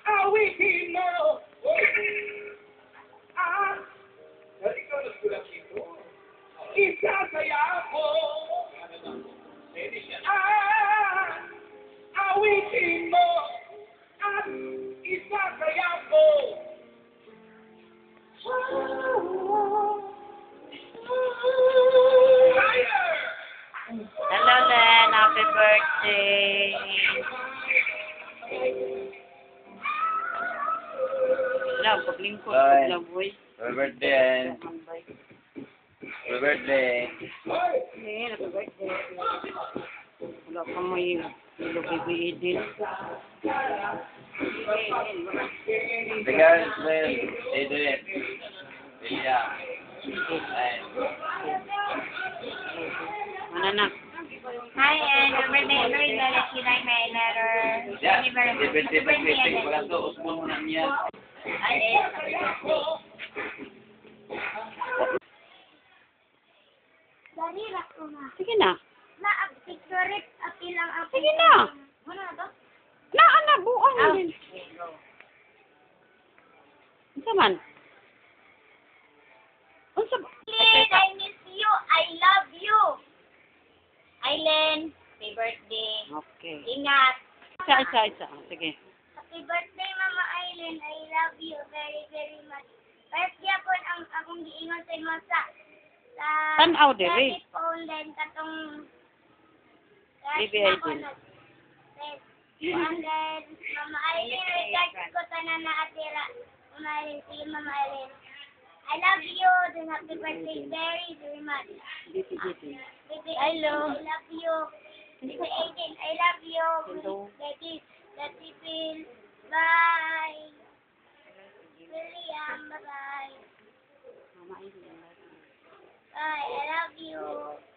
Awitin mo. Isasaya ko. Awitin mo. At isasaya ko. Hello, Len. Happy birthday. Wala, paglingkod. Wala, boy. Happy birthday. Happy birthday. Happy birthday. Wala ka may lubibiidin. Tegan, Sven, Adrian. Ilya. Mananak. Hi, and happy birthday, let's see like my letter. Ya, Happy birthday, birthday. Wala to, usbon mo na niya. Dari ko na. Sige na. Na-picture apilang ako. Sige na. Ano na to? Na, buang mo din. Unsa man? Unsa ba? Aileen, I miss you. I love you. Aileen, happy birthday. Okay. Ingat. Isa. Sige. Happy birthday, Mama Aileen. I love you very, very much. Kahit yapon ang akong giingon sa imo sa Tanaw diri. phone din katong Baby Aileen. And then, Mama Aileen, regards ko tanan na atira. Mama Aileen, see you, Mama Aileen. I love you. Then happy birthday very, very much. Baby Aileen, I love you. Baby Aileen, I love you. Hello. Baby, Daddy Bill. Bye. William, bye-bye. Mama, Bye, I love you.